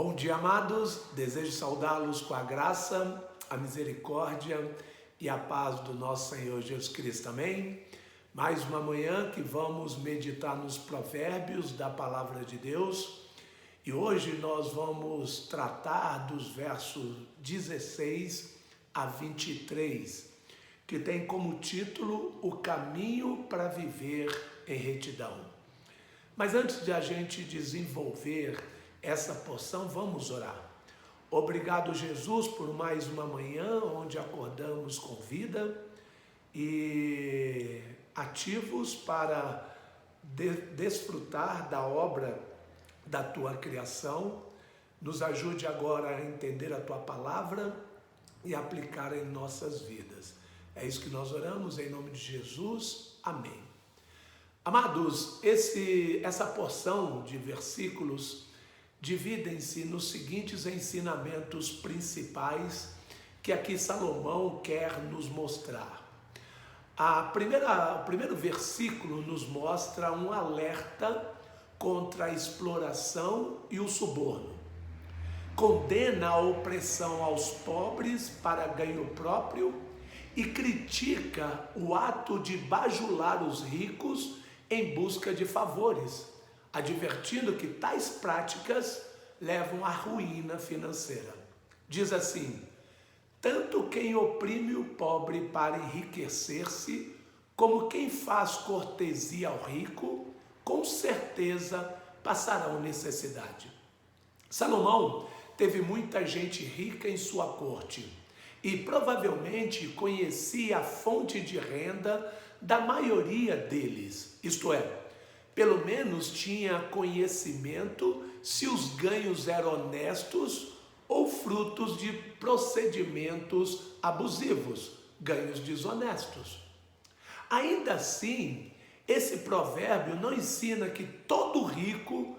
Bom dia, amados. Desejo saudá-los com a graça, a misericórdia e a paz do nosso Senhor Jesus Cristo. Amém? Mais uma manhã que vamos meditar nos provérbios da palavra de Deus. E hoje nós vamos tratar dos versos 16 a 23, que tem como título O Caminho para Viver em Retidão. Mas antes de a gente desenvolver essa porção, vamos orar. Obrigado, Jesus, por mais uma manhã onde acordamos com vida e ativos para desfrutar da obra da Tua criação. Nos ajude agora a entender a Tua palavra e aplicar em nossas vidas. É isso que nós oramos em nome de Jesus. Amém. Amados, essa porção de versículos dividem-se nos seguintes ensinamentos principais que aqui Salomão quer nos mostrar. O primeiro versículo nos mostra um alerta contra a exploração e o suborno. Condena a opressão aos pobres para ganho próprio e critica o ato de bajular os ricos em busca de favores, advertindo que tais práticas levam à ruína financeira. Diz assim: tanto quem oprime o pobre para enriquecer-se, como quem faz cortesia ao rico, com certeza passarão necessidade. Salomão teve muita gente rica em sua corte e provavelmente conhecia a fonte de renda da maioria deles, isto é, pelo menos tinha conhecimento se os ganhos eram honestos ou frutos de procedimentos abusivos, ganhos desonestos. Ainda assim, esse provérbio não ensina que todo rico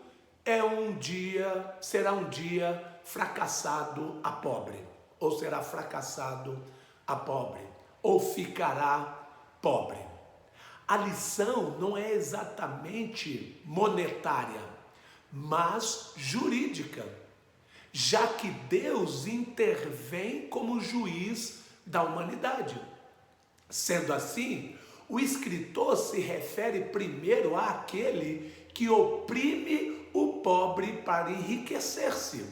será um dia fracassado a pobre, ou será fracassado a pobre, ou ficará pobre. A lição não é exatamente monetária, mas jurídica, já que Deus intervém como juiz da humanidade. Sendo assim, o escritor se refere primeiro àquele que oprime o pobre para enriquecer-se.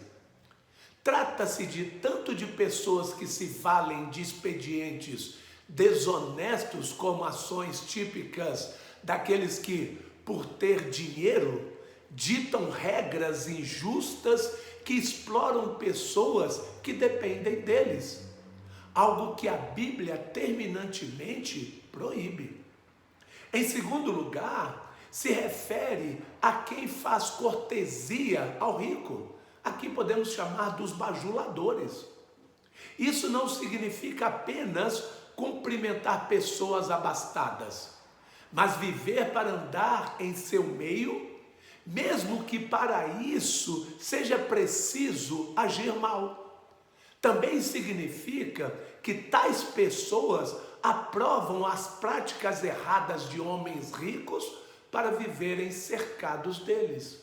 Trata-se tanto de pessoas que se valem de expedientes desonestos, como ações típicas daqueles que, por ter dinheiro, ditam regras injustas que exploram pessoas que dependem deles, algo que a Bíblia terminantemente proíbe. Em segundo lugar, se refere a quem faz cortesia ao rico. Aqui podemos chamar dos bajuladores. Isso não significa apenas cumprimentar pessoas abastadas, mas viver para andar em seu meio, mesmo que para isso seja preciso agir mal. Também significa que tais pessoas aprovam as práticas erradas de homens ricos para viverem cercados deles.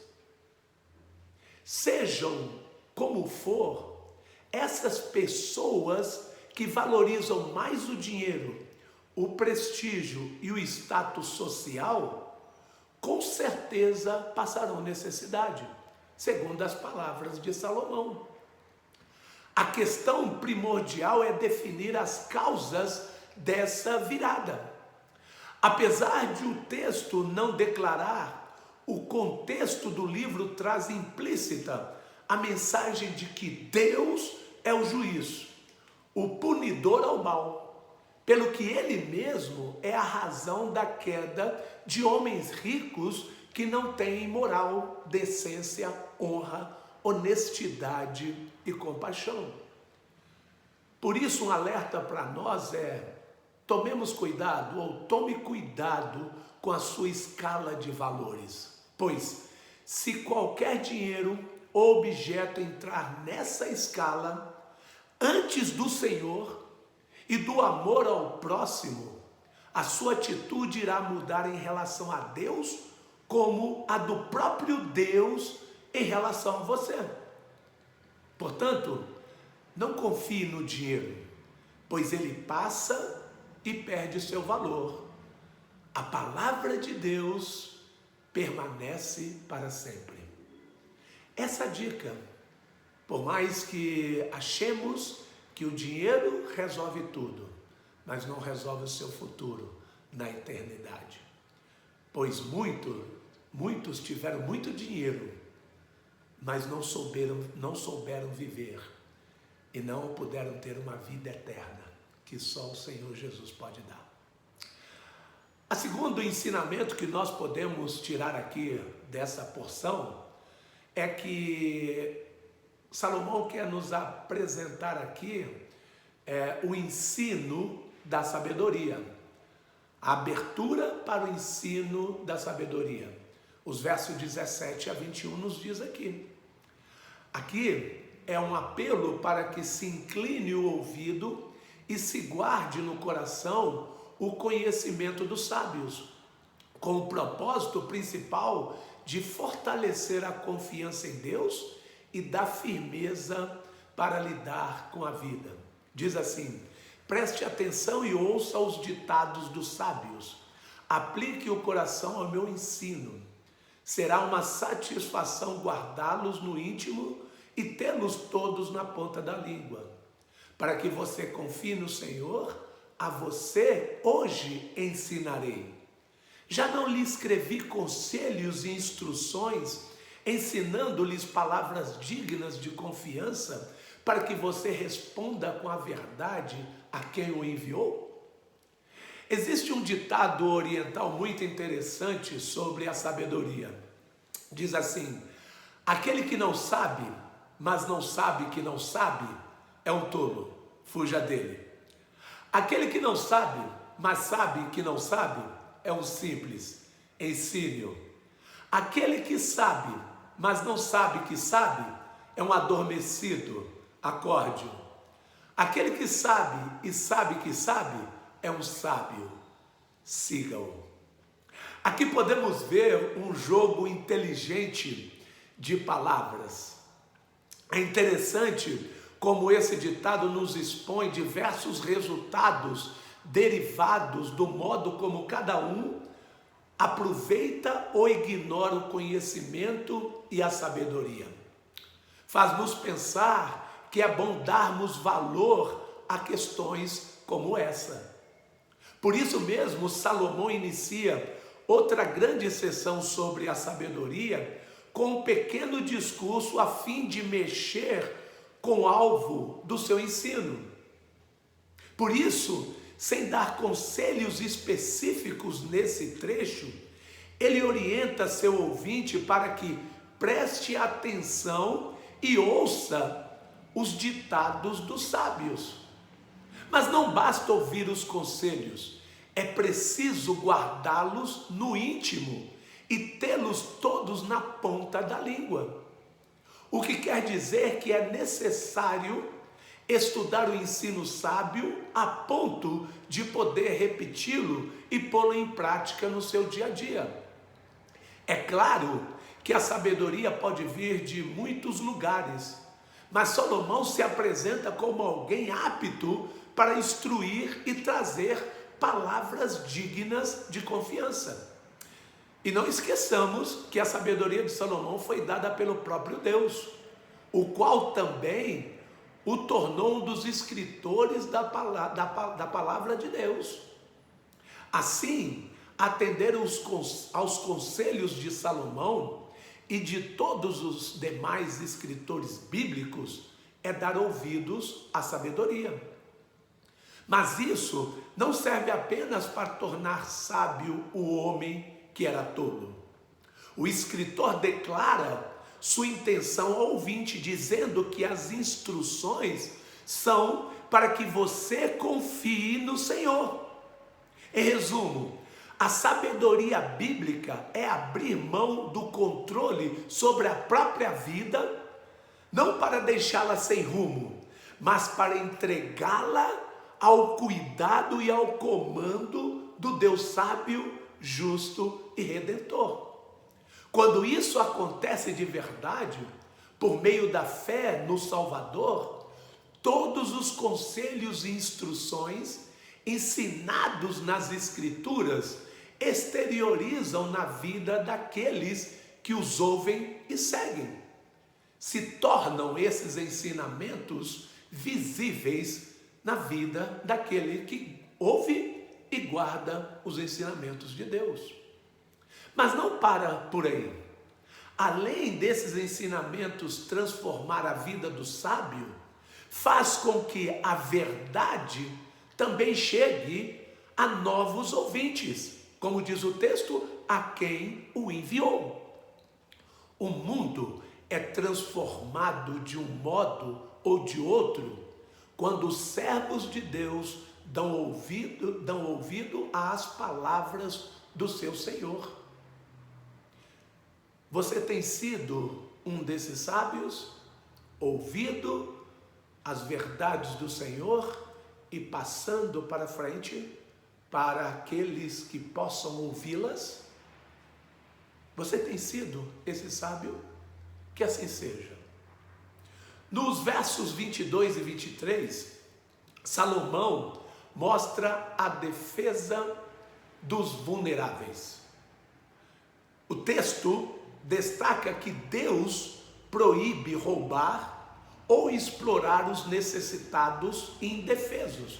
Sejam como for, essas pessoas que valorizam mais o dinheiro, o prestígio e o status social, com certeza passarão necessidade, segundo as palavras de Salomão. A questão primordial é definir as causas dessa virada. Apesar de o texto não declarar, o contexto do livro traz implícita a mensagem de que Deus é o juiz, o punidor ao mal, pelo que ele mesmo é a razão da queda de homens ricos que não têm moral, decência, honra, honestidade e compaixão. Por isso, um alerta para nós tomemos cuidado ou tome cuidado com a sua escala de valores, pois se qualquer dinheiro ou objeto entrar nessa escala, antes do Senhor e do amor ao próximo, a sua atitude irá mudar em relação a Deus, como a do próprio Deus em relação a você. Portanto, não confie no dinheiro, pois ele passa e perde seu valor. A palavra de Deus permanece para sempre. Essa dica, por mais que achemos que o dinheiro resolve tudo, mas não resolve o seu futuro na eternidade. Pois muitos tiveram muito dinheiro, mas não souberam viver e não puderam ter uma vida eterna que só o Senhor Jesus pode dar. O segundo ensinamento que nós podemos tirar aqui dessa porção é que Salomão quer nos apresentar aqui o ensino da sabedoria, a abertura para o ensino da sabedoria. Os versos 17 a 21 nos diz aqui. Aqui é um apelo para que se incline o ouvido e se guarde no coração o conhecimento dos sábios, com o propósito principal de fortalecer a confiança em Deus e dar firmeza para lidar com a vida. Diz assim: preste atenção e ouça os ditados dos sábios, aplique o coração ao meu ensino. Será uma satisfação guardá-los no íntimo e tê-los todos na ponta da língua. Para que você confie no Senhor, a você hoje ensinarei. Já não lhe escrevi conselhos e instruções, ensinando-lhes palavras dignas de confiança, para que você responda com a verdade a quem o enviou? Existe um ditado oriental muito interessante sobre a sabedoria. Diz assim: aquele que não sabe, mas não sabe que não sabe, é um tolo, fuja dele. Aquele que não sabe, mas sabe que não sabe, é um simples, ensine-o. Aquele que sabe, mas não sabe que sabe, é um adormecido, acorde-o. Aquele que sabe e sabe que sabe, é um sábio, siga-o. Aqui podemos ver um jogo inteligente de palavras. É interessante como esse ditado nos expõe diversos resultados derivados do modo como cada um aproveita ou ignora o conhecimento e a sabedoria. Faz-nos pensar que é bom darmos valor a questões como essa. Por isso mesmo, Salomão inicia outra grande sessão sobre a sabedoria com um pequeno discurso a fim de mexer com o alvo do seu ensino. Por isso, sem dar conselhos específicos nesse trecho, ele orienta seu ouvinte para que preste atenção e ouça os ditados dos sábios. Mas não basta ouvir os conselhos, é preciso guardá-los no íntimo e tê-los todos na ponta da língua. O que quer dizer que é necessário estudar o ensino sábio a ponto de poder repeti-lo e pô-lo em prática no seu dia a dia. É claro que a sabedoria pode vir de muitos lugares, mas Salomão se apresenta como alguém apto para instruir e trazer palavras dignas de confiança. E não esqueçamos que a sabedoria de Salomão foi dada pelo próprio Deus, o qual também o tornou um dos escritores da palavra de Deus. Assim, atender aos conselhos de Salomão e de todos os demais escritores bíblicos é dar ouvidos à sabedoria. Mas isso não serve apenas para tornar sábio o homem que era tolo. O escritor declara sua intenção ao ouvinte, dizendo que as instruções são para que você confie no Senhor. Em resumo, a sabedoria bíblica é abrir mão do controle sobre a própria vida, não para deixá-la sem rumo, mas para entregá-la ao cuidado e ao comando do Deus sábio, justo e redentor. Quando isso acontece de verdade, por meio da fé no Salvador, todos os conselhos e instruções ensinados nas Escrituras exteriorizam na vida daqueles que os ouvem e seguem. Se tornam esses ensinamentos visíveis na vida daquele que ouve e guarda os ensinamentos de Deus. Mas não para por aí. Além desses ensinamentos transformar a vida do sábio, faz com que a verdade também chegue a novos ouvintes, como diz o texto, a quem o enviou. O mundo é transformado de um modo ou de outro quando os servos de Deus dão ouvido às palavras do seu Senhor. Você tem sido um desses sábios, ouvido as verdades do Senhor e passando para frente para aqueles que possam ouvi-las? Você tem sido esse sábio? Que assim seja. Nos versos 22 e 23, Salomão mostra a defesa dos vulneráveis. O texto destaca que Deus proíbe roubar ou explorar os necessitados e indefesos,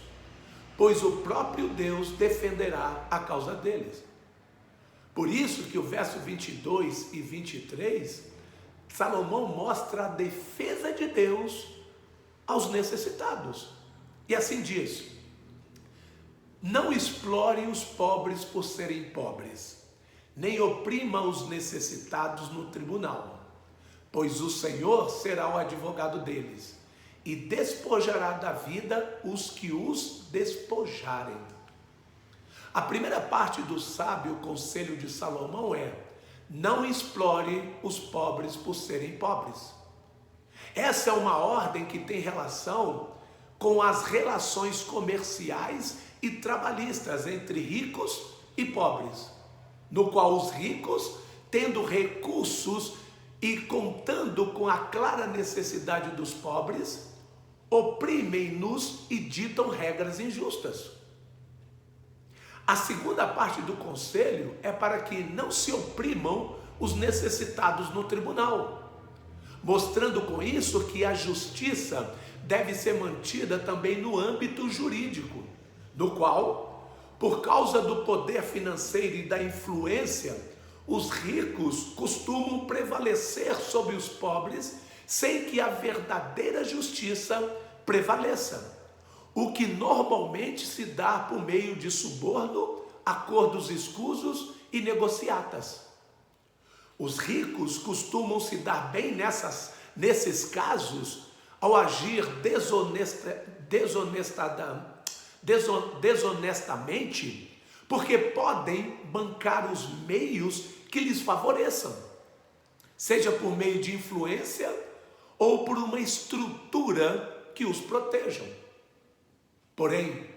pois o próprio Deus defenderá a causa deles. Por isso que o verso 22 e 23, Salomão mostra a defesa de Deus aos necessitados. E assim diz: não explore os pobres por serem pobres, nem oprima os necessitados no tribunal, pois o Senhor será o advogado deles, e despojará da vida os que os despojarem. A primeira parte do sábio conselho de Salomão é: não explore os pobres por serem pobres. Essa é uma ordem que tem relação com as relações comerciais e trabalhistas entre ricos e pobres, no qual os ricos, tendo recursos e contando com a clara necessidade dos pobres, oprimem-nos e ditam regras injustas. A segunda parte do conselho é para que não se oprimam os necessitados no tribunal, mostrando com isso que a justiça deve ser mantida também no âmbito jurídico, no qual, por causa do poder financeiro e da influência, os ricos costumam prevalecer sobre os pobres sem que a verdadeira justiça prevaleça, o que normalmente se dá por meio de suborno, acordos escusos e negociatas. Os ricos costumam se dar bem nesses casos ao agir desonestamente, porque podem bancar os meios que lhes favoreçam, seja por meio de influência ou por uma estrutura que os protejam. Porém,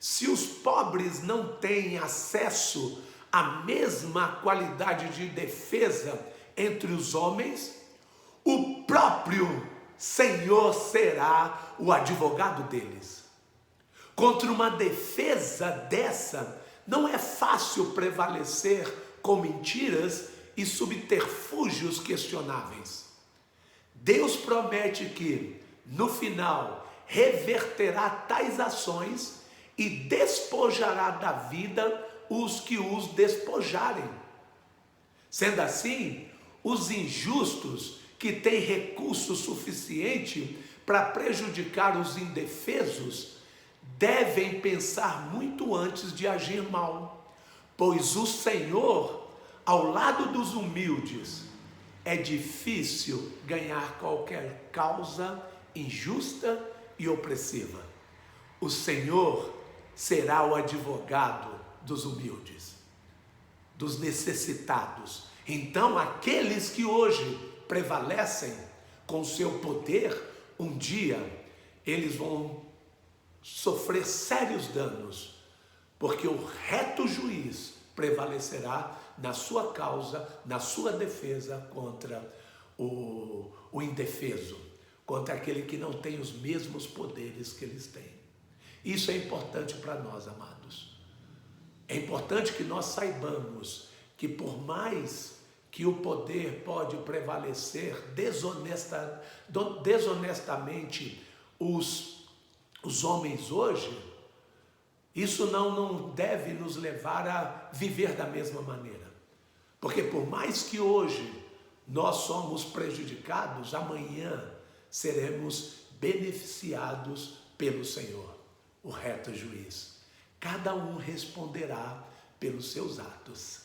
se os pobres não têm acesso à mesma qualidade de defesa entre os homens, o próprio Senhor será o advogado deles. Contra uma defesa dessa, não é fácil prevalecer com mentiras e subterfúgios questionáveis. Deus promete que, no final, reverterá tais ações e despojará da vida os que os despojarem. Sendo assim, os injustos que têm recurso suficiente para prejudicar os indefesos devem pensar muito antes de agir mal, pois o Senhor, ao lado dos humildes, é difícil ganhar qualquer causa injusta e opressiva. O Senhor será o advogado dos humildes, dos necessitados. Então, aqueles que hoje prevalecem com seu poder, um dia eles vão sofrer sérios danos, porque o reto juiz prevalecerá na sua causa, na sua defesa contra o o indefeso, contra aquele que não tem os mesmos poderes que eles têm. Isso é importante para nós, amados. É importante que nós saibamos que por mais que o poder pode prevalecer desonestamente os homens hoje, isso não deve nos levar a viver da mesma maneira. Porque por mais que hoje nós somos prejudicados, amanhã seremos beneficiados pelo Senhor, o reto juiz. Cada um responderá pelos seus atos.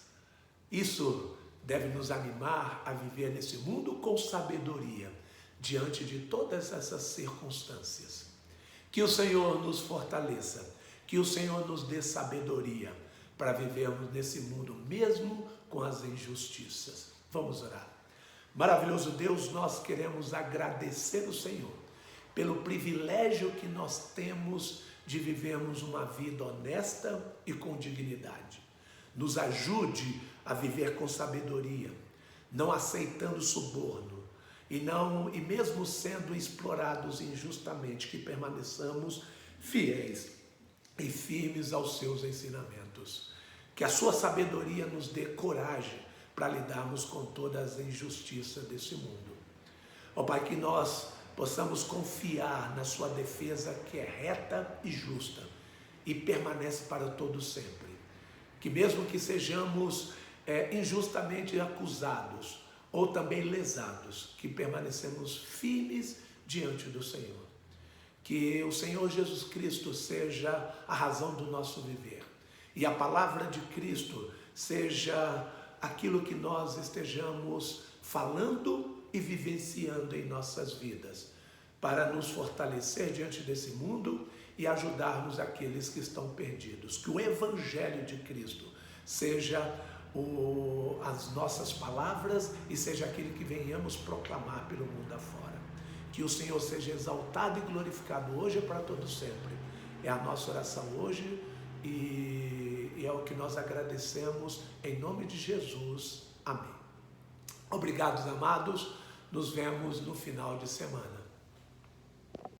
Isso deve nos animar a viver nesse mundo com sabedoria, diante de todas essas circunstâncias. Que o Senhor nos fortaleça, que o Senhor nos dê sabedoria para vivermos nesse mundo mesmo com as injustiças. Vamos orar. Maravilhoso Deus, nós queremos agradecer o Senhor pelo privilégio que nós temos de vivermos uma vida honesta e com dignidade. Nos ajude a viver com sabedoria, não aceitando suborno e mesmo sendo explorados injustamente, que permaneçamos fiéis e firmes aos seus ensinamentos. Que a sua sabedoria nos dê coragem para lidarmos com todas as injustiças desse mundo. Ó Pai, que nós possamos confiar na sua defesa, que é reta e justa e permanece para todo sempre. Que mesmo que sejamos injustamente acusados ou também lesados, que permanecemos firmes diante do Senhor. Que o Senhor Jesus Cristo seja a razão do nosso viver e a palavra de Cristo seja aquilo que nós estejamos falando e vivenciando em nossas vidas, para nos fortalecer diante desse mundo e ajudarmos aqueles que estão perdidos. Que o Evangelho de Cristo seja as nossas palavras e seja aquele que venhamos proclamar pelo mundo afora. Que o Senhor seja exaltado e glorificado hoje e para todo sempre. É a nossa oração hoje e é o que nós agradecemos em nome de Jesus. Amém. Obrigados, amados. Nos vemos no final de semana.